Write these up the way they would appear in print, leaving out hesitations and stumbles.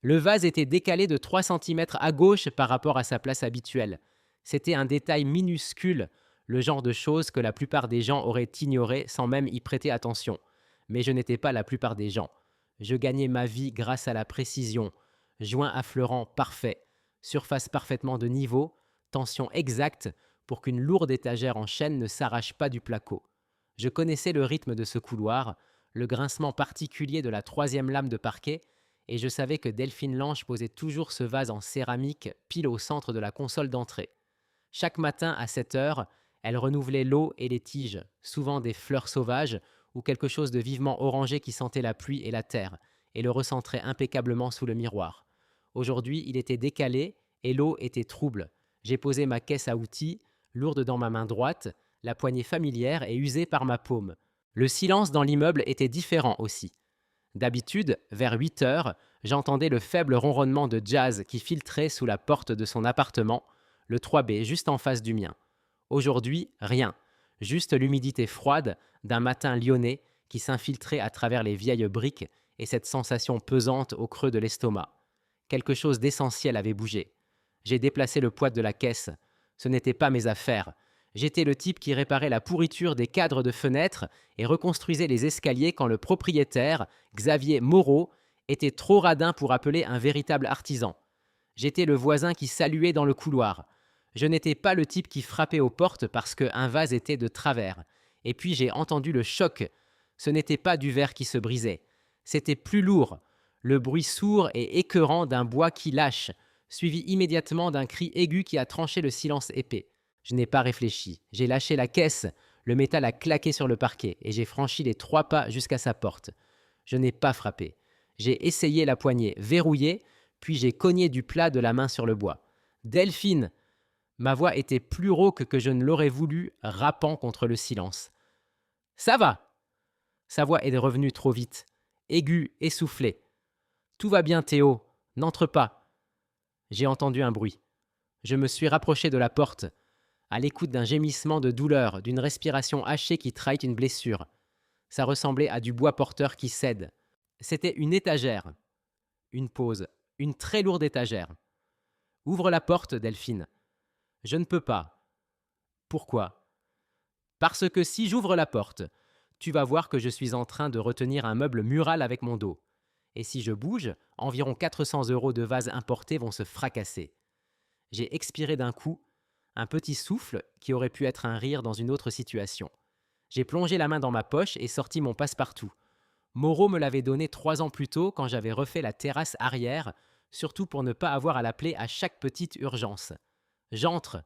Le vase était décalé de 3 centimètres à gauche par rapport à sa place habituelle. C'était un détail minuscule, le genre de choses que la plupart des gens auraient ignoré sans même y prêter attention. Mais je n'étais pas la plupart des gens. Je gagnais ma vie grâce à la précision. Joint affleurant parfait, surface parfaitement de niveau, tension exacte pour qu'une lourde étagère en chêne ne s'arrache pas du placo. Je connaissais le rythme de ce couloir, le grincement particulier de la troisième lame de parquet, et je savais que Delphine Lange posait toujours ce vase en céramique pile au centre de la console d'entrée. Chaque matin à 7 heures, elle renouvelait l'eau et les tiges, souvent des fleurs sauvages ou quelque chose de vivement orangé qui sentait la pluie et la terre, et le recentrait impeccablement sous le miroir. Aujourd'hui, il était décalé et l'eau était trouble. J'ai posé ma caisse à outils, lourde dans ma main droite, la poignée familière et usée par ma paume. Le silence dans l'immeuble était différent aussi. D'habitude, vers 8 heures, j'entendais le faible ronronnement de jazz qui filtrait sous la porte de son appartement, le 3B, juste en face du mien. Aujourd'hui, rien. Juste l'humidité froide d'un matin lyonnais qui s'infiltrait à travers les vieilles briques et cette sensation pesante au creux de l'estomac. Quelque chose d'essentiel avait bougé. J'ai déplacé le poids de la caisse. Ce n'était pas mes affaires. J'étais le type qui réparait la pourriture des cadres de fenêtres et reconstruisait les escaliers quand le propriétaire, Xavier Moreau, était trop radin pour appeler un véritable artisan. J'étais le voisin qui saluait dans le couloir. Je n'étais pas le type qui frappait aux portes parce qu'un vase était de travers. Et puis j'ai entendu le choc. Ce n'était pas du verre qui se brisait. C'était plus lourd. Le bruit sourd et écœurant d'un bois qui lâche, suivi immédiatement d'un cri aigu qui a tranché le silence épais. Je n'ai pas réfléchi. J'ai lâché la caisse. Le métal a claqué sur le parquet et j'ai franchi les 3 pas jusqu'à sa porte. Je n'ai pas frappé. J'ai essayé la poignée verrouillée, puis j'ai cogné du plat de la main sur le bois. Delphine! Ma voix était plus rauque que je ne l'aurais voulu, rappant contre le silence. Ça va! Sa voix est revenue trop vite, aiguë, essoufflée. Tout va bien, Théo. N'entre pas. J'ai entendu un bruit. Je me suis rapproché de la porte, à l'écoute d'un gémissement de douleur, d'une respiration hachée qui trahit une blessure. Ça ressemblait à du bois porteur qui cède. C'était une étagère. Une pause. Une très lourde étagère. Ouvre la porte, Delphine. Je ne peux pas. Pourquoi? Parce que si j'ouvre la porte, tu vas voir que je suis en train de retenir un meuble mural avec mon dos. Et si je bouge, environ 400 € de vases importés vont se fracasser. J'ai expiré d'un coup, un petit souffle qui aurait pu être un rire dans une autre situation. J'ai plongé la main dans ma poche et sorti mon passe-partout. Moreau me l'avait donné 3 ans plus tôt quand j'avais refait la terrasse arrière, surtout pour ne pas avoir à l'appeler à chaque petite urgence. J'entre,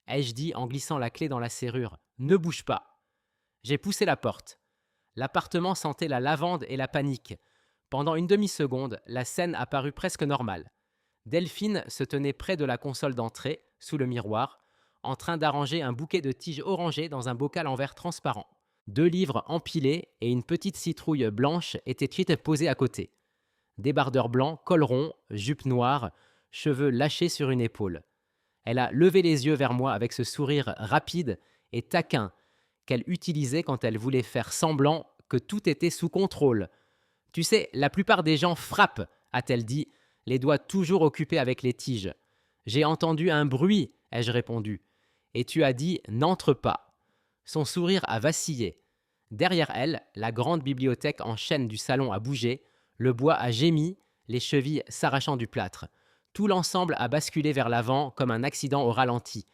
ai-je dit en glissant la clé dans la serrure. Ne bouge pas. J'ai poussé la porte. L'appartement sentait la lavande et la panique. Pendant une demi-seconde, la scène apparut presque normale. Delphine se tenait près de la console d'entrée, sous le miroir, en train d'arranger un bouquet de tiges orangées dans un bocal en verre transparent. 2 livres empilés et une petite citrouille blanche étaient posés à côté. Débardeur blanc, col rond, jupe noire, cheveux lâchés sur une épaule. Elle a levé les yeux vers moi avec ce sourire rapide et taquin qu'elle utilisait quand elle voulait faire semblant que tout était sous contrôle. Tu sais, la plupart des gens frappent, a-t-elle dit, les doigts toujours occupés avec les tiges. J'ai entendu un bruit, ai-je répondu. Et tu as dit n'entre pas. Son sourire a vacillé. Derrière elle, la grande bibliothèque en chêne du salon a bougé, le bois a gémi, les chevilles s'arrachant du plâtre. Tout l'ensemble a basculé vers l'avant comme un accident au ralenti.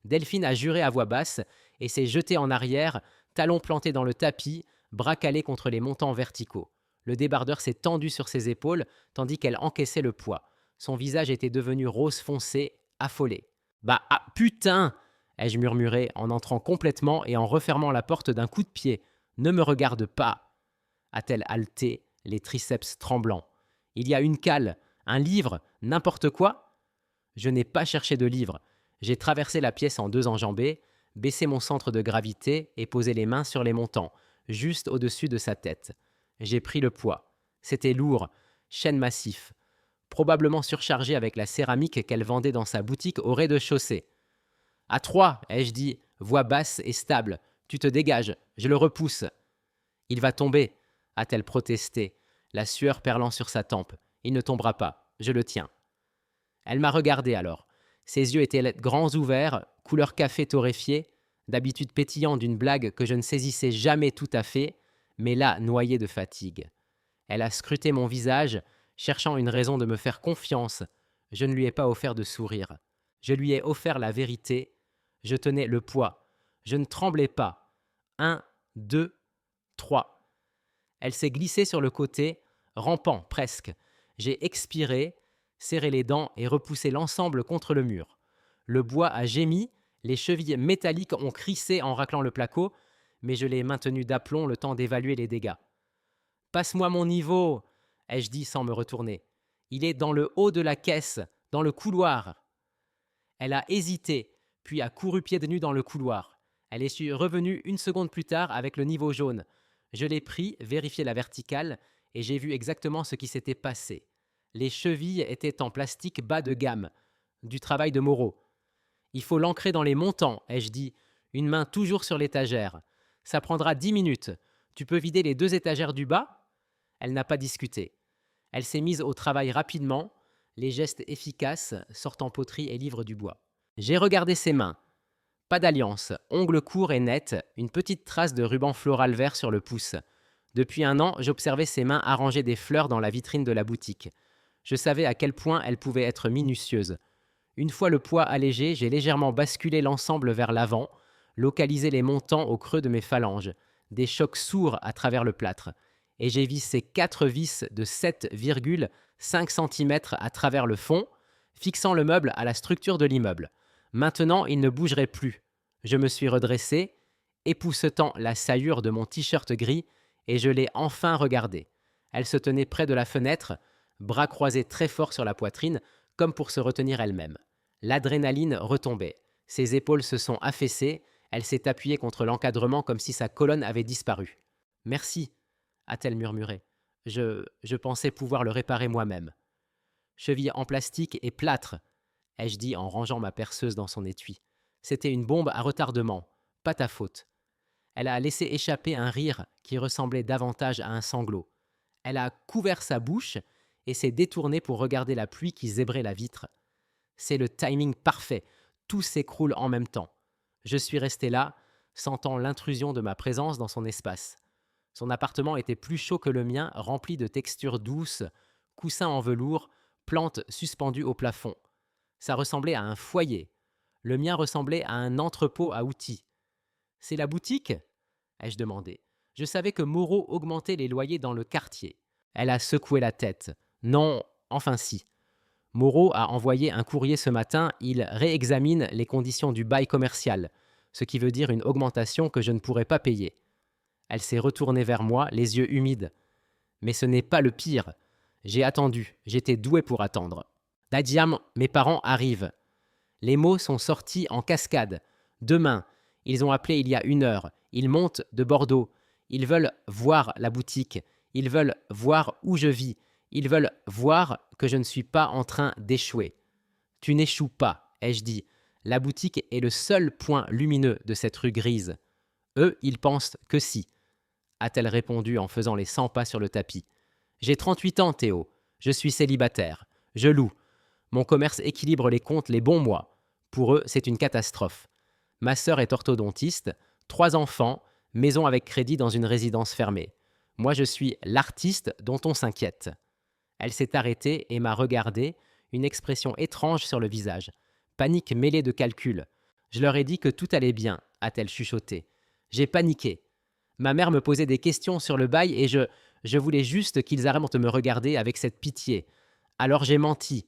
Delphine a juré à voix basse et s'est jetée en arrière, talons plantés dans le tapis, bras calés contre les montants verticaux. Le débardeur s'est tendu sur ses épaules tandis qu'elle encaissait le poids. Son visage était devenu rose foncé, affolé. Bah ah putain, ai-je murmuré en entrant complètement et en refermant la porte d'un coup de pied. Ne me regarde pas, a-t-elle haleté, les triceps tremblants. Il y a une cale, un livre, n'importe quoi? Je n'ai pas cherché de livre. J'ai traversé la pièce en 2 enjambées, baissé mon centre de gravité et posé les mains sur les montants, juste au-dessus de sa tête. J'ai pris le poids. C'était lourd, chêne massif, probablement surchargé avec la céramique qu'elle vendait dans sa boutique au rez-de-chaussée. À 3, ai-je dit, voix basse et stable. Tu te dégages, je le repousse. Il va tomber, a-t-elle protesté, la sueur perlant sur sa tempe. Il ne tombera pas. je le tiens. Elle m'a regardé alors. Ses yeux étaient grands ouverts, couleur café torréfié, d'habitude pétillants d'une blague que je ne saisissais jamais tout à fait, mais là noyée de fatigue. Elle a scruté mon visage, cherchant une raison de me faire confiance. Je ne lui ai pas offert de sourire. Je lui ai offert la vérité. Je tenais le poids. Je ne tremblais pas. 1, 2, 3. Elle s'est glissée sur le côté, rampant presque. J'ai expiré, serré les dents et repoussé l'ensemble contre le mur. Le bois a gémi, les chevilles métalliques ont crissé en raclant le placo, mais je l'ai maintenu d'aplomb le temps d'évaluer les dégâts. « Passe-moi mon niveau !» ai-je dit sans me retourner. « Il est dans le haut de la caisse, dans le couloir. » Elle a hésité, puis a couru pieds nus dans le couloir. Elle est revenue une seconde plus tard avec le niveau jaune. Je l'ai pris, vérifié la verticale, et j'ai vu exactement ce qui s'était passé. Les chevilles étaient en plastique bas de gamme, du travail de Moreau. « Il faut l'ancrer dans les montants, ai-je dit, une main toujours sur l'étagère. Ça prendra 10 minutes. Tu peux vider les 2 étagères du bas ?» Elle n'a pas discuté. Elle s'est mise au travail rapidement, les gestes efficaces, sortant poterie et livre du bois. J'ai regardé ses mains. Pas d'alliance, ongles courts et nets, une petite trace de ruban floral vert sur le pouce. Depuis 1 an, j'observais ses mains arranger des fleurs dans la vitrine de la boutique. Je savais à quel point elles pouvaient être minutieuses. Une fois le poids allégé, j'ai légèrement basculé l'ensemble vers l'avant, localisé les montants au creux de mes phalanges, des chocs sourds à travers le plâtre, et j'ai vissé 4 vis de 7,5 cm à travers le fond, fixant le meuble à la structure de l'immeuble. Maintenant, il ne bougerait plus. Je me suis redressé, époussetant la sailhure de mon t-shirt gris, et je l'ai enfin regardée. Elle se tenait près de la fenêtre, bras croisés très fort sur la poitrine, comme pour se retenir elle-même. L'adrénaline retombait. Ses épaules se sont affaissées, elle s'est appuyée contre l'encadrement comme si sa colonne avait disparu. « Merci », a-t-elle murmuré. Je pensais pouvoir le réparer moi-même. « Cheville en plastique et plâtre », ai-je dit en rangeant ma perceuse dans son étui. C'était une bombe à retardement, pas ta faute. Elle a laissé échapper un rire qui ressemblait davantage à un sanglot. Elle a couvert sa bouche et s'est détournée pour regarder la pluie qui zébrait la vitre. C'est le timing parfait, tout s'écroule en même temps. Je suis resté là, sentant l'intrusion de ma présence dans son espace. Son appartement était plus chaud que le mien, rempli de textures douces, coussins en velours, plantes suspendues au plafond. Ça ressemblait à un foyer. Le mien ressemblait à un entrepôt à outils. « C'est la boutique ?» ai-je demandé. Je savais que Moreau augmentait les loyers dans le quartier. Elle a secoué la tête. « Non, enfin si. Moreau a envoyé un courrier ce matin, il réexamine les conditions du bail commercial, ce qui veut dire une augmentation que je ne pourrai pas payer. » Elle s'est retournée vers moi, les yeux humides. Mais ce n'est pas le pire. J'ai attendu, j'étais doué pour attendre. Dadiam, mes parents arrivent. Les mots sont sortis en cascade. Demain, ils ont appelé il y a 1 heure. Ils montent de Bordeaux. Ils veulent voir la boutique. Ils veulent voir où je vis. Ils veulent voir que je ne suis pas en train d'échouer. Tu n'échoues pas, ai-je dit. La boutique est le seul point lumineux de cette rue grise. Eux, ils pensent que si, a-t-elle répondu en faisant les 100 pas sur le tapis. J'ai 38 ans, Théo. Je suis célibataire. Je loue. Mon commerce équilibre les comptes les bons mois. Pour eux, c'est une catastrophe. Ma sœur est orthodontiste, 3 enfants, maison avec crédit dans une résidence fermée. Moi, je suis l'artiste dont on s'inquiète. Elle s'est arrêtée et m'a regardé, une expression étrange sur le visage. Panique mêlée de calcul. Je leur ai dit que tout allait bien, a-t-elle chuchoté. J'ai paniqué. Ma mère me posait des questions sur le bail et je voulais juste qu'ils arrêtent de me regarder avec cette pitié. Alors j'ai menti.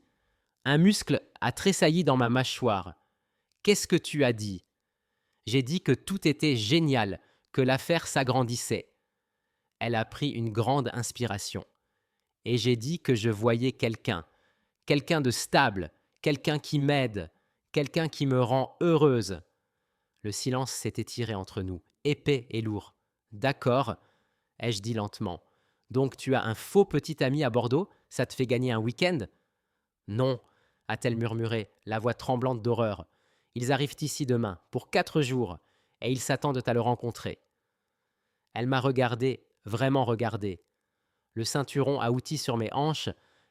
Un muscle a tressailli dans ma mâchoire. Qu'est-ce que tu as dit ? J'ai dit que tout était génial, que l'affaire s'agrandissait. Elle a pris une grande inspiration. Et j'ai dit que je voyais quelqu'un de stable, quelqu'un qui m'aide, quelqu'un qui me rend heureuse. Le silence s'est étiré entre nous, épais et lourd. D'accord, ai-je dit lentement. Donc tu as un faux petit ami à Bordeaux, ça te fait gagner un week-end ? Non, a-t-elle murmuré, la voix tremblante d'horreur. Ils arrivent ici demain, pour 4 jours, et ils s'attendent à le rencontrer. Elle m'a regardé, vraiment regardé. Le ceinturon à outils sur mes hanches,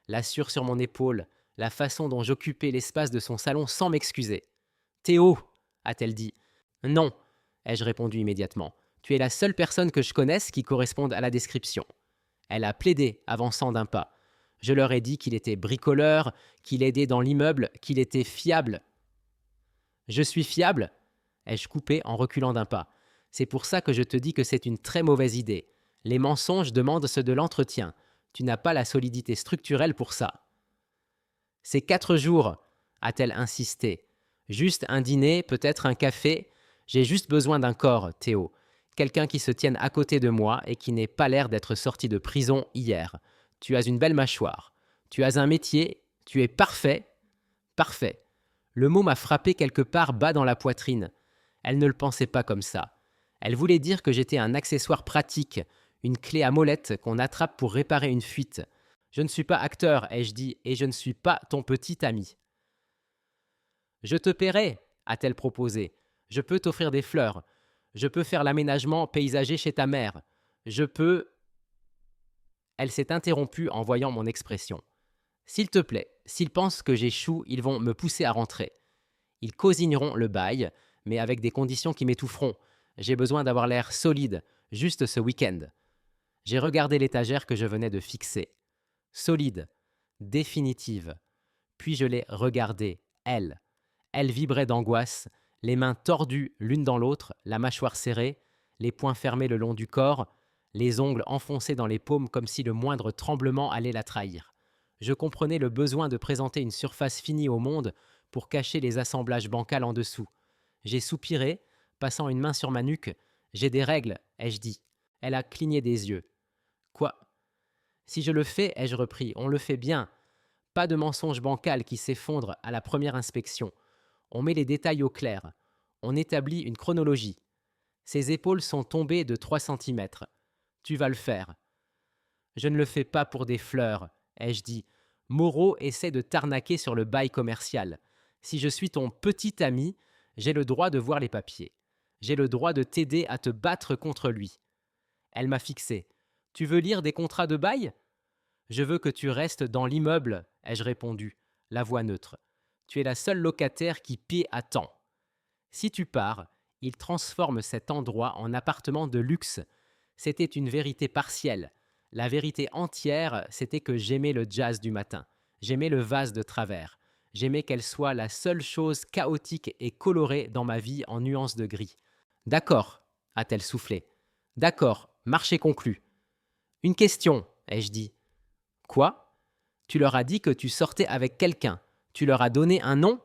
La sûre sur mon épaule, la façon dont j'occupais l'espace de son salon sans m'excuser. Théo, a-t-elle dit. Non, ai-je répondu immédiatement. Tu es la seule personne que je connaisse qui corresponde à la description. Elle a plaidé, avançant d'un pas. Je leur ai dit qu'il était bricoleur, qu'il aidait dans l'immeuble, qu'il était fiable. Je suis fiable, ai-je coupé en reculant d'un pas. C'est pour ça que je te dis que c'est une très mauvaise idée. Les mensonges demandent ceux de l'entretien. Tu n'as pas la solidité structurelle pour ça. C'est 4 jours, a-t-elle insisté. Juste un dîner, peut-être un café. J'ai juste besoin d'un corps, Théo. Quelqu'un qui se tienne à côté de moi et qui n'ait pas l'air d'être sorti de prison hier. Tu as une belle mâchoire. Tu as un métier. Tu es parfait. Parfait. Le mot m'a frappé quelque part bas dans la poitrine. Elle ne le pensait pas comme ça. Elle voulait dire que j'étais un accessoire pratique, une clé à molette qu'on attrape pour réparer une fuite. Je ne suis pas acteur, ai-je dit, et je ne suis pas ton petit ami. Je te paierai, a-t-elle proposé. Je peux t'offrir des fleurs. Je peux faire l'aménagement paysager chez ta mère. Je peux... Elle s'est interrompue en voyant mon expression. S'il te plaît, s'ils pensent que j'échoue, ils vont me pousser à rentrer. Ils cosigneront le bail, mais avec des conditions qui m'étoufferont. J'ai besoin d'avoir l'air solide, juste ce week-end. J'ai regardé l'étagère que je venais de fixer. Solide, définitive. Puis je l'ai regardée, elle. Elle vibrait d'angoisse, les mains tordues l'une dans l'autre, la mâchoire serrée, les poings fermés le long du corps, les ongles enfoncés dans les paumes comme si le moindre tremblement allait la trahir. Je comprenais le besoin de présenter une surface finie au monde pour cacher les assemblages bancals en dessous. J'ai soupiré, passant une main sur ma nuque. J'ai des règles, ai-je dit. Elle a cligné des yeux. Quoi ? Si je le fais, ai-je repris, on le fait bien. Pas de mensonge bancal qui s'effondre à la première inspection. On met les détails au clair. On établit une chronologie. Ses épaules sont tombées de 3 centimètres. Tu vas le faire. Je ne le fais pas pour des fleurs, ai-je dit. Moreau essaie de t'arnaquer sur le bail commercial. Si je suis ton petit ami, j'ai le droit de voir les papiers. J'ai le droit de t'aider à te battre contre lui. Elle m'a fixé. Tu veux lire des contrats de bail ? Je veux que tu restes dans l'immeuble, ai-je répondu, la voix neutre. Tu es la seule locataire qui paie à temps. Si tu pars, il transforme cet endroit en appartement de luxe. C'était une vérité partielle. La vérité entière, c'était que j'aimais le jazz du matin. J'aimais le vase de travers. J'aimais qu'elle soit la seule chose chaotique et colorée dans ma vie en nuances de gris. D'accord, a-t-elle soufflé. D'accord, marché conclu. Une question, ai-je dit. Quoi ? Tu leur as dit que tu sortais avec quelqu'un. Tu leur as donné un nom ?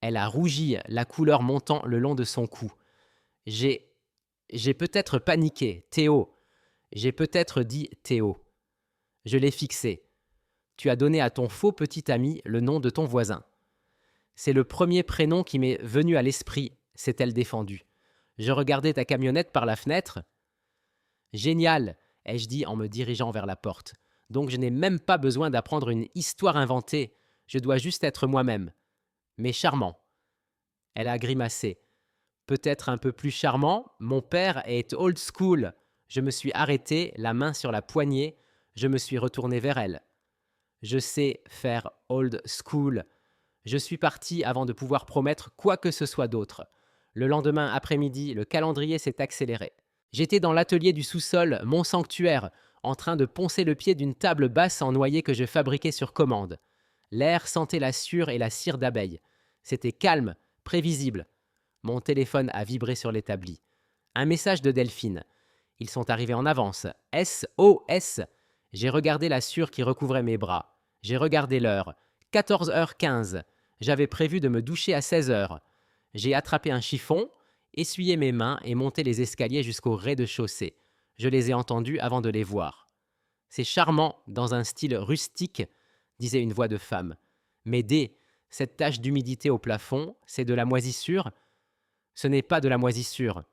Elle a rougi, la couleur montant le long de son cou. J'ai peut-être paniqué, Théo. J'ai peut-être dit Théo. Je l'ai fixé. Tu as donné à ton faux petit ami le nom de ton voisin. C'est le premier prénom qui m'est venu à l'esprit, s'est-elle défendue. Je regardais ta camionnette par la fenêtre. Génial, ai-je dit en me dirigeant vers la porte. Donc je n'ai même pas besoin d'apprendre une histoire inventée. Je dois juste être moi-même. Mais charmant. Elle a grimacé. Peut-être un peu plus charmant, mon père est old school. Je me suis arrêté, la main sur la poignée. Je me suis retourné vers elle. Je sais faire old school. Je suis parti avant de pouvoir promettre quoi que ce soit d'autre. Le lendemain après-midi, le calendrier s'est accéléré. J'étais dans l'atelier du sous-sol, mon sanctuaire, en train de poncer le pied d'une table basse en noyer que je fabriquais sur commande. L'air sentait la sueur et la cire d'abeille. C'était calme, prévisible. Mon téléphone a vibré sur l'établi. Un message de Delphine. Ils sont arrivés en avance. SOS. J'ai regardé la sueur qui recouvrait mes bras. J'ai regardé l'heure. 14h15. J'avais prévu de me doucher à 16h. J'ai attrapé un chiffon, essuyé mes mains et monté les escaliers jusqu'au rez-de-chaussée. Je les ai entendus avant de les voir. C'est charmant, dans un style rustique, disait une voix de femme. Mais cette tache d'humidité au plafond, c'est de la moisissure ? Ce n'est pas de la moisissure.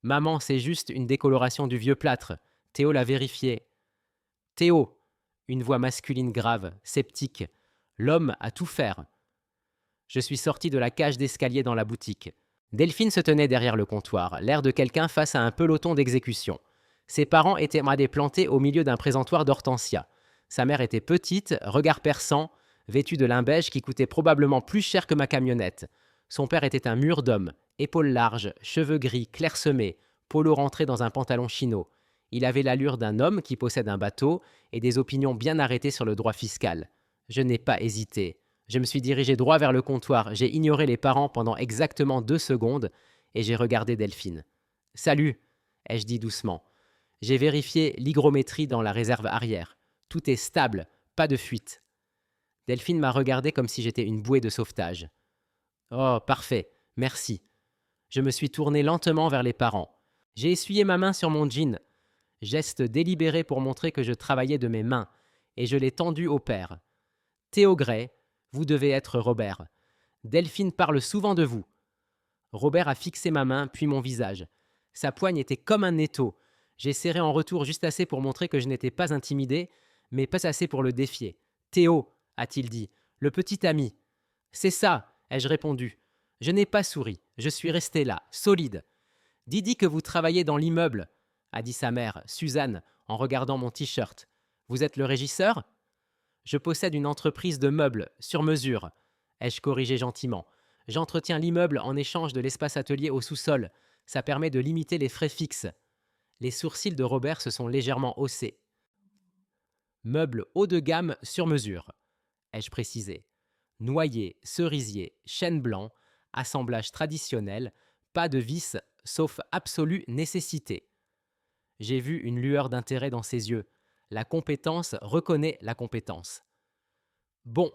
Maman, c'est juste une décoloration du vieux plâtre. Théo l'a vérifié. Théo, une voix masculine grave, sceptique. L'homme a tout faire. Je suis sorti de la cage d'escalier dans la boutique. Delphine se tenait derrière le comptoir, l'air de quelqu'un face à un peloton d'exécution. Ses parents étaient plantés au milieu d'un présentoir d'hortensia. Sa mère était petite, regard perçant, vêtue de lin beige qui coûtait probablement plus cher que ma camionnette. Son père était un mûr d'homme, épaules larges, cheveux gris, clairsemés, polo rentré dans un pantalon chino. Il avait l'allure d'un homme qui possède un bateau et des opinions bien arrêtées sur le droit fiscal. Je n'ai pas hésité. Je me suis dirigé droit vers le comptoir, j'ai ignoré les parents pendant exactement 2 secondes et j'ai regardé Delphine. « Salut !» ai-je dit doucement. J'ai vérifié l'hygrométrie dans la réserve arrière. Tout est stable, pas de fuite. Delphine m'a regardé comme si j'étais une bouée de sauvetage. « Oh, parfait, merci. » Je me suis tourné lentement vers les parents. J'ai essuyé ma main sur mon jean, geste délibéré pour montrer que je travaillais de mes mains, et je l'ai tendu au père. « Théo Gray, vous devez être Robert. Delphine parle souvent de vous. » Robert a fixé ma main, puis mon visage. Sa poigne était comme un étau. J'ai serré en retour juste assez pour montrer que je n'étais pas intimidé, mais pas assez pour le défier. « Théo, a-t-il dit, le petit ami. »« C'est ça, ai-je répondu. Je n'ai pas souri, je suis resté là, solide. »« Dis que vous travaillez dans l'immeuble, a dit sa mère, Suzanne, en regardant mon t-shirt. Vous êtes le régisseur ? Je possède une entreprise de meubles, sur mesure, ai-je corrigé gentiment. J'entretiens l'immeuble en échange de l'espace atelier au sous-sol. Ça permet de limiter les frais fixes. Les sourcils de Robert se sont légèrement haussés. Meubles haut de gamme sur mesure, ai-je précisé. Noyer, cerisier, chêne blanc, assemblage traditionnel, pas de vis sauf absolue nécessité. J'ai vu une lueur d'intérêt dans ses yeux. La compétence reconnaît la compétence. Bon,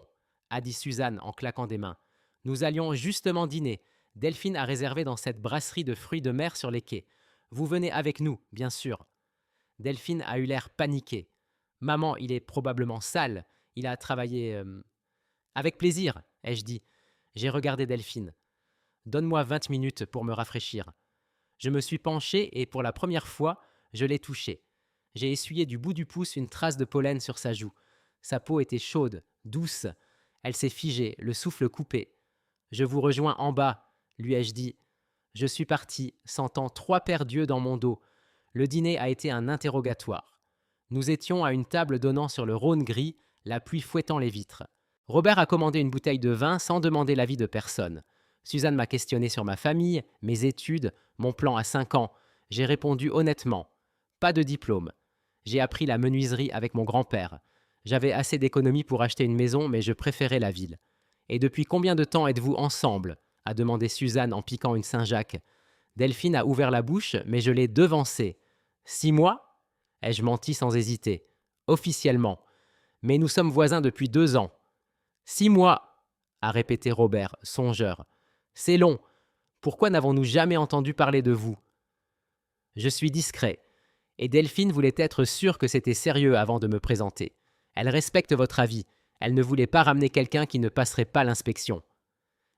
a dit Suzanne en claquant des mains. Nous allions justement dîner. Delphine a réservé dans cette brasserie de fruits de mer sur les quais. Vous venez avec nous, bien sûr. Delphine a eu l'air paniqué. Maman, il est probablement sale. Il a travaillé... Avec plaisir, ai-je dit. J'ai regardé Delphine. Donne-moi 20 minutes pour me rafraîchir. Je me suis penché et pour la première fois, je l'ai touchée. J'ai essuyé du bout du pouce une trace de pollen sur sa joue. Sa peau était chaude, douce. Elle s'est figée, le souffle coupé. Je vous rejoins en bas, lui ai-je dit. Je suis parti, sentant 3 paires d'yeux dans mon dos. Le dîner a été un interrogatoire. Nous étions à une table donnant sur le Rhône gris, la pluie fouettant les vitres. Robert a commandé une bouteille de vin sans demander l'avis de personne. Suzanne m'a questionné sur ma famille, mes études, mon plan à 5 ans. J'ai répondu honnêtement. Pas de diplôme. J'ai appris la menuiserie avec mon grand-père. J'avais assez d'économies pour acheter une maison, mais je préférais la ville. Et depuis combien de temps êtes-vous ensemble ? A demandé Suzanne en piquant une Saint-Jacques. Delphine a ouvert la bouche, mais je l'ai devancée. 6 mois ? Ai-je menti sans hésiter. Officiellement. Mais nous sommes voisins depuis 2 ans. 6 mois, a répété Robert, songeur. C'est long. Pourquoi n'avons-nous jamais entendu parler de vous ? Je suis discret. Et Delphine voulait être sûre que c'était sérieux avant de me présenter. Elle respecte votre avis. Elle ne voulait pas ramener quelqu'un qui ne passerait pas l'inspection.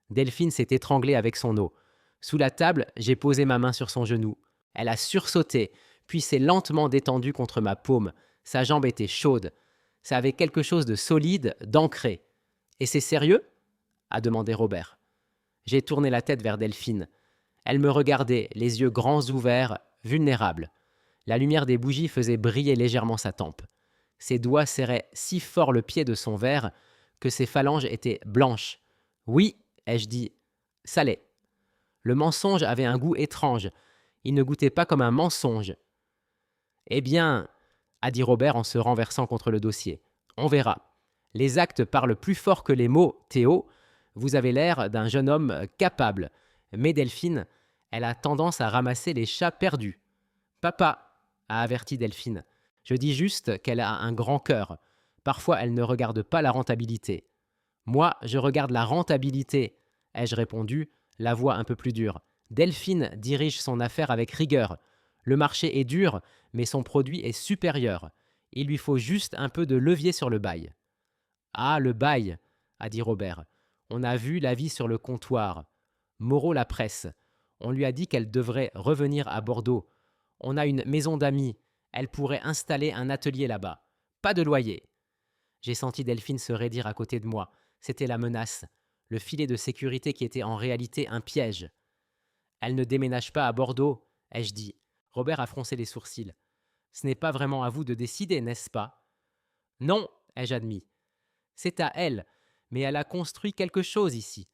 Delphine s'est étranglée avec son eau. Sous la table, j'ai posé ma main sur son genou. Elle a sursauté, puis s'est lentement détendue contre ma paume. Sa jambe était chaude. Ça avait quelque chose de solide, d'ancré. « Et c'est sérieux ?» a demandé Robert. J'ai tourné la tête vers Delphine. Elle me regardait, les yeux grands ouverts, vulnérable. La lumière des bougies faisait briller légèrement sa tempe. Ses doigts serraient si fort le pied de son verre que ses phalanges étaient blanches. « Oui, ai-je dit, ça l'est. » Le mensonge avait un goût étrange. Il ne goûtait pas comme un mensonge. « Eh bien, » a dit Robert en se renversant contre le dossier, « on verra. Les actes parlent plus fort que les mots, Théo. Vous avez l'air d'un jeune homme capable. Mais Delphine, elle a tendance à ramasser les chats perdus. »« Papa, » a averti Delphine. « Je dis juste qu'elle a un grand cœur. Parfois, elle ne regarde pas la rentabilité. »« Moi, je regarde la rentabilité, » ai-je répondu, la voix un peu plus dure. Delphine dirige son affaire avec rigueur. Le marché est dur, mais son produit est supérieur. Il lui faut juste un peu de levier sur le bail. « Ah, le bail, » a dit Robert. « On a vu l'avis sur le comptoir. Moreau la presse. On lui a dit qu'elle devrait revenir à Bordeaux. On a une maison d'amis. Elle pourrait installer un atelier là-bas. Pas de loyer. » J'ai senti Delphine se raidir à côté de moi. C'était la menace, le filet de sécurité qui était en réalité un piège. « Elle ne déménage pas à Bordeaux, » ai-je dit. Robert a froncé les sourcils. « Ce n'est pas vraiment à vous de décider, n'est-ce pas ? Non, ai-je admis. C'est à elle, mais elle a construit quelque chose ici.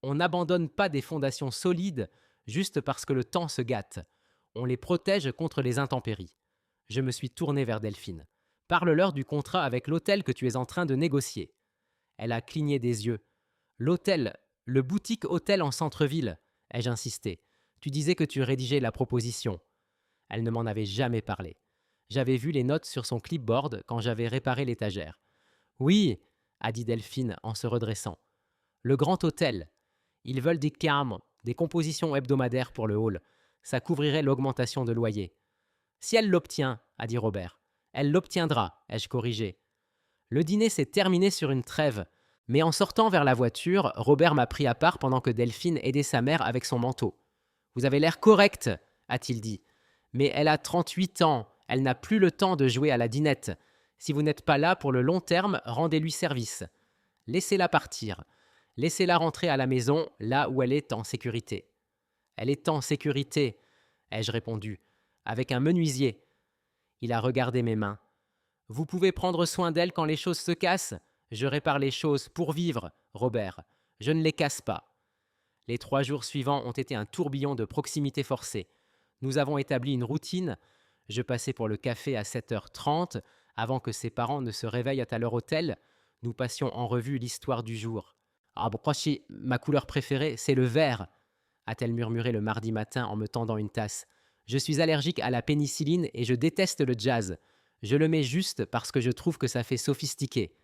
On n'abandonne pas des fondations solides juste parce que le temps se gâte. On les protège contre les intempéries. Je me suis tourné vers Delphine. Parle-leur du contrat avec l'hôtel que tu es en train de négocier. Elle a cligné des yeux. L'hôtel, le boutique hôtel en centre-ville, ai-je insisté. Tu disais que tu rédigeais la proposition. Elle ne m'en avait jamais parlé. J'avais vu les notes sur son clipboard quand j'avais réparé l'étagère. Oui, a dit Delphine en se redressant. Le grand hôtel. Ils veulent des carmes, des compositions hebdomadaires pour le hall. Ça couvrirait l'augmentation de loyer. Si elle l'obtient, a dit Robert. Elle l'obtiendra, ai-je corrigé. Le dîner s'est terminé sur une trêve, mais en sortant vers la voiture, Robert m'a pris à part pendant que Delphine aidait sa mère avec son manteau. Vous avez l'air correct, a-t-il dit. Mais elle a 38 ans, elle n'a plus le temps de jouer à la dinette. Si vous n'êtes pas là pour le long terme, rendez-lui service. Laissez-la partir. Laissez-la rentrer à la maison, là où elle est en sécurité. Elle est en sécurité, ai-je répondu, avec un menuisier. Il a regardé mes mains. Vous pouvez prendre soin d'elle quand les choses se cassent. Je répare les choses pour vivre, Robert. Je ne les casse pas. Les 3 jours suivants ont été un tourbillon de proximité forcée. Nous avons établi une routine. Je passais pour le café à 7h30, avant que ses parents ne se réveillent à leur hôtel. Nous passions en revue l'histoire du jour. Ah, bon, ma couleur préférée, c'est le vert, a-t-elle murmuré le mardi matin en me tendant une tasse. Je suis allergique à la pénicilline et je déteste le jazz. Je le mets juste parce que je trouve que ça fait sophistiqué.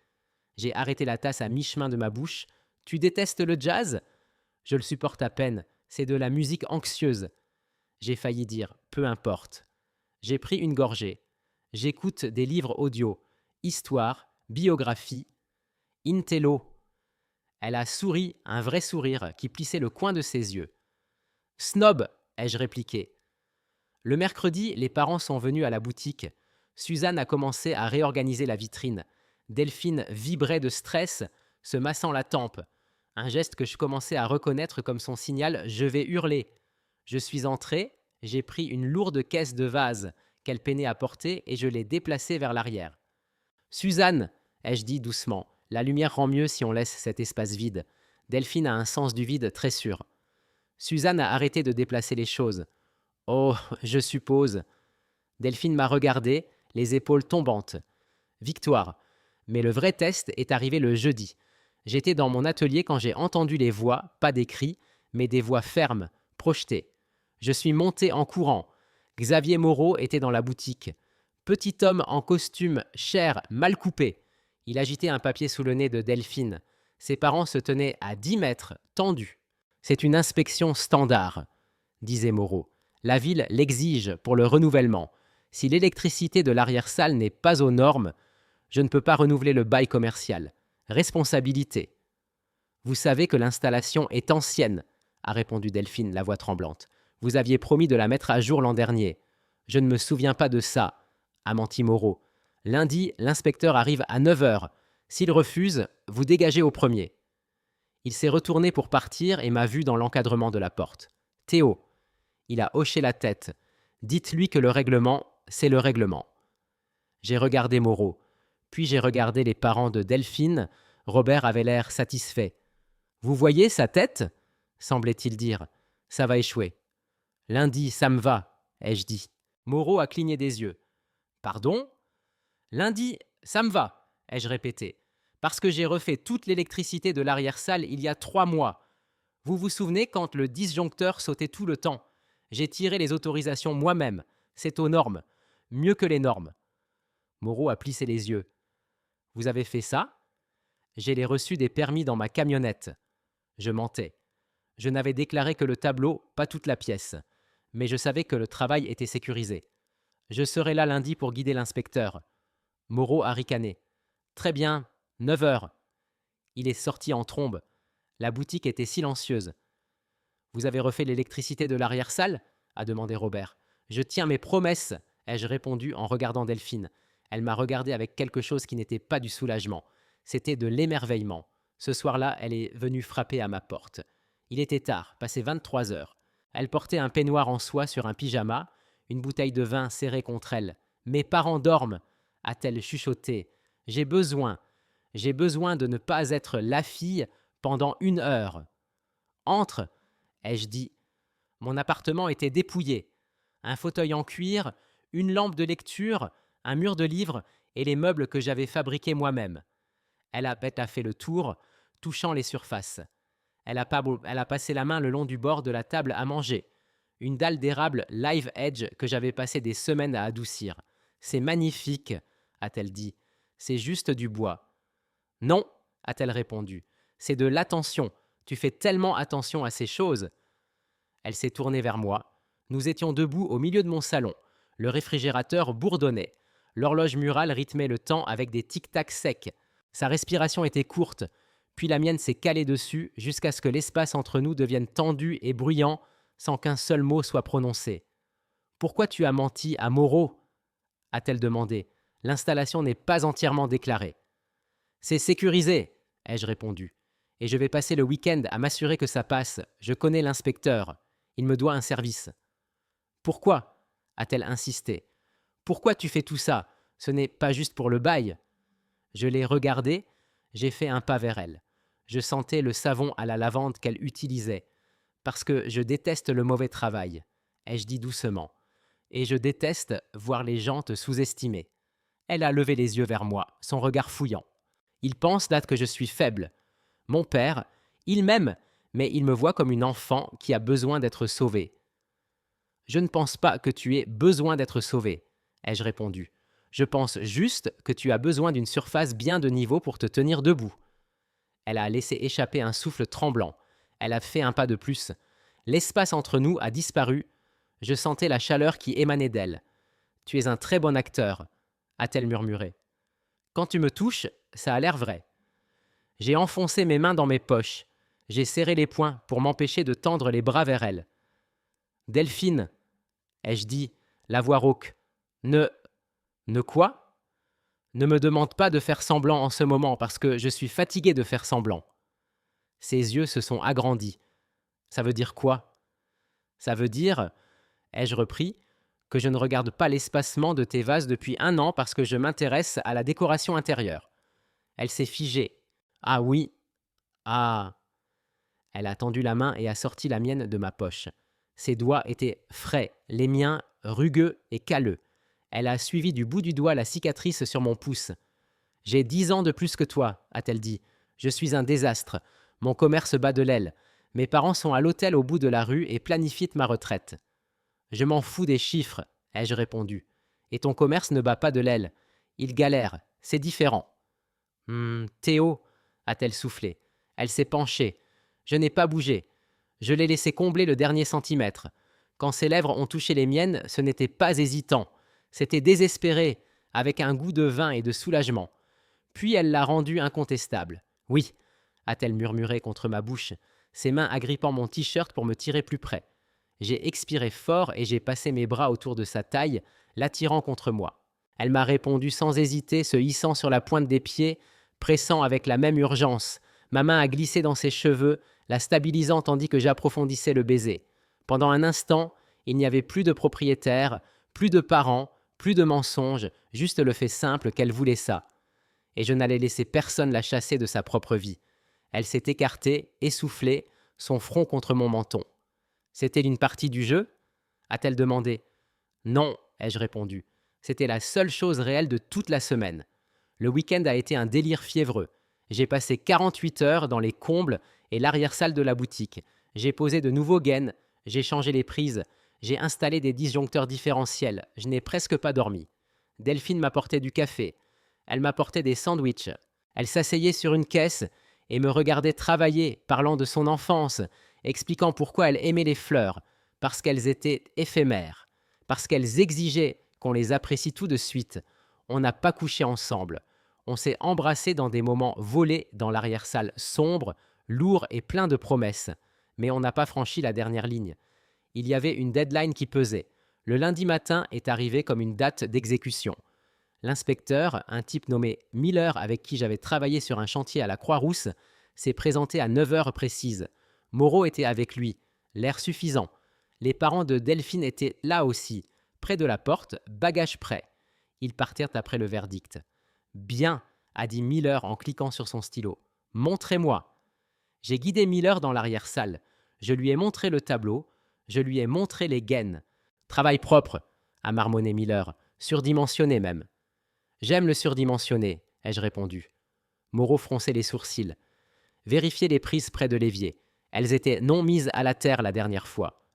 J'ai arrêté la tasse à mi-chemin de ma bouche. Tu détestes le jazz ? Je le supporte à peine. C'est de la musique anxieuse. J'ai failli dire peu importe. J'ai pris une gorgée. J'écoute des livres audio. Histoire, biographie, intello. Elle a souri, un vrai sourire qui plissait le coin de ses yeux. Snob, ai-je répliqué. Le mercredi, les parents sont venus à la boutique. Suzanne a commencé à réorganiser la vitrine. Delphine vibrait de stress, se massant la tempe. Un geste que je commençais à reconnaître comme son signal « je vais hurler ». Je suis entré, j'ai pris une lourde caisse de vase qu'elle peinait à porter et je l'ai déplacée vers l'arrière. « Suzanne !» ai-je dit doucement. La lumière rend mieux si on laisse cet espace vide. Delphine a un sens du vide très sûr. Suzanne a arrêté de déplacer les choses. « Oh, je suppose. » Delphine m'a regardé, les épaules tombantes. Victoire. Mais le vrai test est arrivé le jeudi. J'étais dans mon atelier quand j'ai entendu les voix, pas des cris, mais des voix fermes, projetées. Je suis monté en courant. Xavier Moreau était dans la boutique. Petit homme en costume, cher, mal coupé. Il agitait un papier sous le nez de Delphine. Ses parents se tenaient à 10 mètres, tendus. C'est une inspection standard, disait Moreau. La ville l'exige pour le renouvellement. Si l'électricité de l'arrière-salle n'est pas aux normes, je ne peux pas renouveler le bail commercial. Responsabilité. Vous savez que l'installation est ancienne, a répondu Delphine, la voix tremblante. Vous aviez promis de la mettre à jour l'an dernier. Je ne me souviens pas de ça, a menti Moreau. Lundi, l'inspecteur arrive à 9h. S'il refuse, vous dégagez au premier. Il s'est retourné pour partir et m'a vu dans l'encadrement de la porte. Théo. Il a hoché la tête. Dites-lui que le règlement, c'est le règlement. J'ai regardé Moreau. Puis j'ai regardé les parents de Delphine. Robert avait l'air satisfait. Vous voyez sa tête ? Semblait-il dire. Ça va échouer. Lundi, ça me va, ai-je dit. Moreau a cligné des yeux. Pardon ? Lundi, ça me va, ai-je répété. Parce que j'ai refait toute l'électricité de l'arrière-salle il y a 3 mois. Vous vous souvenez quand le disjoncteur sautait tout le temps ? J'ai tiré les autorisations moi-même. C'est aux normes. Mieux que les normes. Moreau a plissé les yeux. Vous avez fait ça ? J'ai les reçus des permis dans ma camionnette. Je mentais. Je n'avais déclaré que le tableau, pas toute la pièce. Mais je savais que le travail était sécurisé. Je serai là lundi pour guider l'inspecteur. Moreau a ricané. Très bien, 9h. Il est sorti en trombe. La boutique était silencieuse. Vous avez refait l'électricité de l'arrière-salle ? A demandé Robert. Je tiens mes promesses, ai-je répondu en regardant Delphine. Elle m'a regardé avec quelque chose qui n'était pas du soulagement. C'était de l'émerveillement. Ce soir-là, elle est venue frapper à ma porte. Il était tard, passé 23h. Elle portait un peignoir en soie sur un pyjama, une bouteille de vin serrée contre elle. « Mes parents dorment !» a-t-elle chuchoté. J'ai besoin. J'ai besoin de ne pas être la fille pendant 1 heure. Entre, ai-je dit. Mon appartement était dépouillé. Un fauteuil en cuir, une lampe de lecture, un mur de livres et les meubles que j'avais fabriqués moi-même. Elle a fait le tour, touchant les surfaces. Elle a passé la main le long du bord de la table à manger. Une dalle d'érable Live Edge que j'avais passé des semaines à adoucir. C'est magnifique, a-t-elle dit. C'est juste du bois. Non, a-t-elle répondu. C'est de l'attention. Tu fais tellement attention à ces choses. Elle s'est tournée vers moi. Nous étions debout au milieu de mon salon. Le réfrigérateur bourdonnait. L'horloge murale rythmait le temps avec des tic-tac secs. Sa respiration était courte, puis la mienne s'est calée dessus jusqu'à ce que l'espace entre nous devienne tendu et bruyant sans qu'un seul mot soit prononcé. Pourquoi tu as menti à Moreau a-t-elle demandé. L'installation n'est pas entièrement déclarée. C'est sécurisé, ai-je répondu. Et je vais passer le week-end à m'assurer que ça passe. Je connais l'inspecteur. Il me doit un service. Pourquoi a-t-elle insisté. Pourquoi tu fais tout ça? Ce n'est pas juste pour le bail. Je l'ai regardée, j'ai fait un pas vers elle. Je sentais le savon à la lavande qu'elle utilisait. Parce que je déteste le mauvais travail, ai-je dit doucement. Et je déteste voir les gens te sous-estimer. Elle a levé les yeux vers moi, son regard fouillant. Ils pensent là que je suis faible. Mon père, il m'aime, mais il me voit comme une enfant qui a besoin d'être sauvée. Je ne pense pas que tu aies besoin d'être sauvée, ai-je répondu. Je pense juste que tu as besoin d'une surface bien de niveau pour te tenir debout. Elle a laissé échapper un souffle tremblant. Elle a fait un pas de plus. L'espace entre nous a disparu. Je sentais la chaleur qui émanait d'elle. Tu es un très bon acteur, a-t-elle murmuré. Quand tu me touches, ça a l'air vrai. J'ai enfoncé mes mains dans mes poches. J'ai serré les poings pour m'empêcher de tendre les bras vers elle. Delphine, ai-je dit, la voix rauque. Ne quoi? Ne me demande pas de faire semblant en ce moment parce que je suis fatigué de faire semblant. Ses yeux se sont agrandis. Ça veut dire quoi? Ça veut dire, ai-je repris, que je ne regarde pas l'espacement de tes vases depuis 1 an parce que je m'intéresse à la décoration intérieure. Elle s'est figée. Ah oui. Ah. Elle a tendu la main et a sorti la mienne de ma poche. Ses doigts étaient frais, les miens rugueux et calleux. Elle a suivi du bout du doigt la cicatrice sur mon pouce. « J'ai 10 ans de plus que toi, a-t-elle dit. Je suis un désastre. Mon commerce bat de l'aile. Mes parents sont à l'hôtel au bout de la rue et planifient ma retraite. Je m'en fous des chiffres, ai-je répondu. Et ton commerce ne bat pas de l'aile. Il galère. C'est différent. Théo, a-t-elle soufflé. Elle s'est penchée. Je n'ai pas bougé. Je l'ai laissé combler le dernier centimètre. Quand ses lèvres ont touché les miennes, ce n'était pas hésitant. C'était désespéré, avec un goût de vin et de soulagement. Puis elle l'a rendu incontestable. Oui, a-t-elle murmuré contre ma bouche, ses mains agrippant mon t-shirt pour me tirer plus près. J'ai expiré fort et j'ai passé mes bras autour de sa taille, l'attirant contre moi. Elle m'a répondu sans hésiter, se hissant sur la pointe des pieds, pressant avec la même urgence. Ma main a glissé dans ses cheveux, la stabilisant tandis que j'approfondissais le baiser. Pendant un instant, il n'y avait plus de propriétaire, plus de parents, plus de mensonges, juste le fait simple qu'elle voulait ça. Et je n'allais laisser personne la chasser de sa propre vie. Elle s'est écartée, essoufflée, son front contre mon menton. « C'était une partie du jeu » a-t-elle demandé. « Non, ai-je répondu. C'était la seule chose réelle de toute la semaine. Le week-end a été un délire fiévreux. J'ai passé 48 heures dans les combles et l'arrière-salle de la boutique. J'ai posé de nouveaux gaines, j'ai changé les prises, j'ai installé des disjoncteurs différentiels. Je n'ai presque pas dormi. Delphine m'apportait du café. Elle m'apportait des sandwichs. Elle s'asseyait sur une caisse et me regardait travailler, parlant de son enfance, expliquant pourquoi elle aimait les fleurs, parce qu'elles étaient éphémères, parce qu'elles exigeaient qu'on les apprécie tout de suite. On n'a pas couché ensemble. On s'est embrassés dans des moments volés dans l'arrière-salle sombre, lourd et plein de promesses. Mais on n'a pas franchi la dernière ligne. Il y avait une deadline qui pesait. Le lundi matin est arrivé comme une date d'exécution. L'inspecteur, un type nommé Miller avec qui j'avais travaillé sur un chantier à la Croix-Rousse, s'est présenté à 9 heures précises. Moreau était avec lui, l'air suffisant. Les parents de Delphine étaient là aussi, près de la porte, bagages prêts. Ils partirent après le verdict. « Bien » a dit Miller en cliquant sur son stylo. Montrez-moi. J'ai guidé Miller dans l'arrière-salle. Je lui ai montré le tableau. Je lui ai montré les gaines. Travail propre, a marmonné Miller. Surdimensionné même. J'aime le surdimensionné, ai-je répondu. Moreau fronçait les sourcils. Vérifiez les prises près de l'évier. Elles étaient non mises à la terre la dernière fois.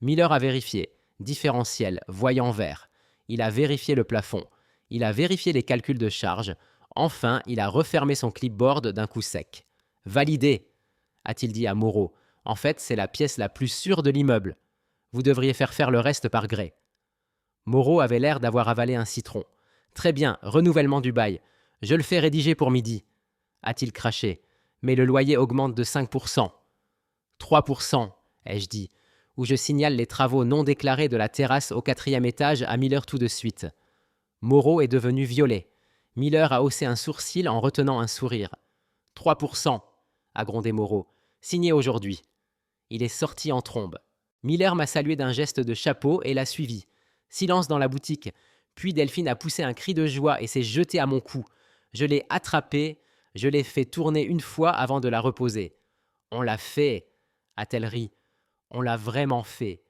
Miller a vérifié. Différentiel, voyant vert. Il a vérifié le plafond. Il a vérifié les calculs de charge. Enfin, il a refermé son clipboard d'un coup sec. Validé, a-t-il dit à Moreau. En fait, c'est la pièce la plus sûre de l'immeuble. Vous devriez faire le reste par gré. Moreau avait l'air d'avoir avalé un citron. Très bien, renouvellement du bail. Je le fais rédiger pour midi, a-t-il craché. Mais le loyer augmente de 5%. 3%, ai-je dit, où je signale les travaux non déclarés de la terrasse au 4e étage à Miller tout de suite. Moreau est devenu violet. Miller a haussé un sourcil en retenant un sourire. 3%, a grondé Moreau. Signé aujourd'hui. Il est sorti en trombe. Miller m'a salué d'un geste de chapeau et l'a suivi. Silence dans la boutique. Puis Delphine a poussé un cri de joie et s'est jetée à mon cou. Je l'ai attrapée, je l'ai fait tourner une fois avant de la reposer. On l'a fait, a-t-elle ri. On l'a vraiment fait.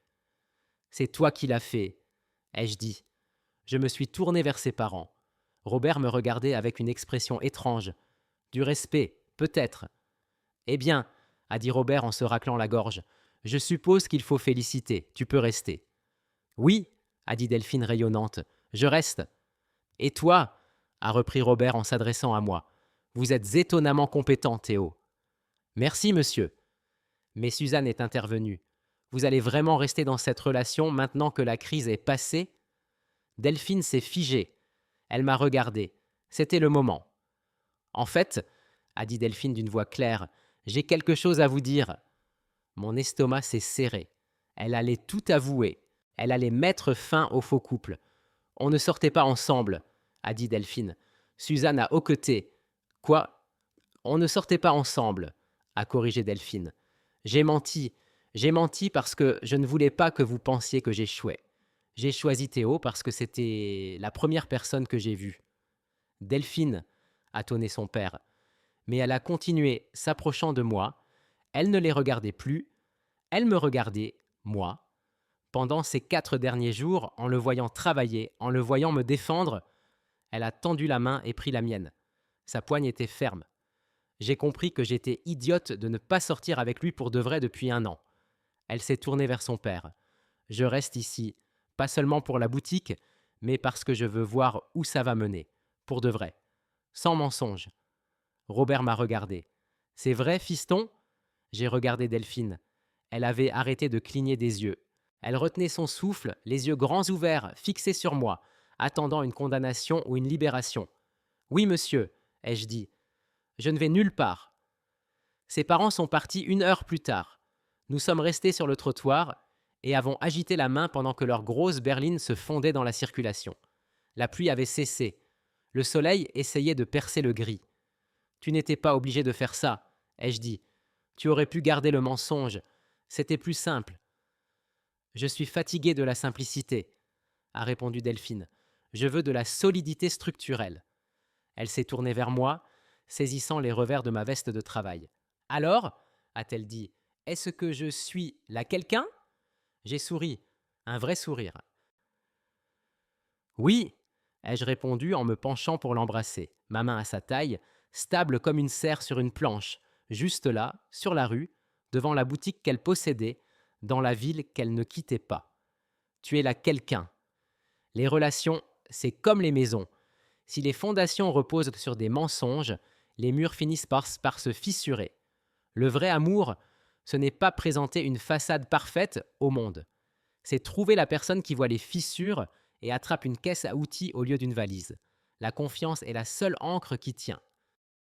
C'est toi qui l'as fait, ai-je dit. Je me suis tourné vers ses parents. Robert me regardait avec une expression étrange. Du respect, peut-être. Eh bien, a dit Robert en se raclant la gorge, je suppose qu'il faut féliciter. Tu peux rester. Oui, a dit Delphine rayonnante, je reste. Et toi, a repris Robert en s'adressant à moi, vous êtes étonnamment compétent, Théo. Merci, monsieur. Mais Suzanne est intervenue. Vous allez vraiment rester dans cette relation maintenant que la crise est passée? Delphine s'est figée. Elle m'a regardé. C'était le moment. En fait, a dit Delphine d'une voix claire, j'ai quelque chose à vous dire. Mon estomac s'est serré. Elle allait tout avouer. Elle allait mettre fin au faux couple. On ne sortait pas ensemble, a dit Delphine. Suzanne a hoqueté. Quoi? On ne sortait pas ensemble, a corrigé Delphine. J'ai menti. J'ai menti parce que je ne voulais pas que vous pensiez que j'échouais. J'ai choisi Théo parce que c'était la première personne que j'ai vue. Delphine, a tonné son père. Mais elle a continué, s'approchant de moi. Elle ne les regardait plus. Elle me regardait, moi. Pendant ces 4 derniers jours, en le voyant travailler, en le voyant me défendre, elle a tendu la main et pris la mienne. Sa poigne était ferme. J'ai compris que j'étais idiote de ne pas sortir avec lui pour de vrai depuis 1 an. Elle s'est tournée vers son père. Je reste ici, pas seulement pour la boutique, mais parce que je veux voir où ça va mener, pour de vrai, sans mensonge. Robert m'a regardé. C'est vrai, fiston? J'ai regardé Delphine. Elle avait arrêté de cligner des yeux. Elle retenait son souffle, les yeux grands ouverts, fixés sur moi, attendant une condamnation ou une libération. Oui, monsieur, ai-je dit. Je ne vais nulle part. Ses parents sont partis 1 heure plus tard. Nous sommes restés sur le trottoir et avons agité la main pendant que leurs grosses berlines se fondaient dans la circulation. La pluie avait cessé. Le soleil essayait de percer le gris. Tu n'étais pas obligé de faire ça, ai-je dit. Tu aurais pu garder le mensonge. C'était plus simple. Je suis fatigué de la simplicité, a répondu Delphine. Je veux de la solidité structurelle. Elle s'est tournée vers moi, saisissant les revers de ma veste de travail. Alors, a-t-elle dit, est-ce que je suis là quelqu'un? J'ai souri, un vrai sourire. Oui, ai-je répondu en me penchant pour l'embrasser, ma main à sa taille, stable comme une serre sur une planche, juste là, sur la rue, devant la boutique qu'elle possédait, dans la ville qu'elle ne quittait pas. Tu es là quelqu'un. Les relations, c'est comme les maisons. Si les fondations reposent sur des mensonges, les murs finissent par se fissurer. Le vrai amour, ce n'est pas présenter une façade parfaite au monde. C'est trouver la personne qui voit les fissures et attrape une caisse à outils au lieu d'une valise. La confiance est la seule encre qui tient.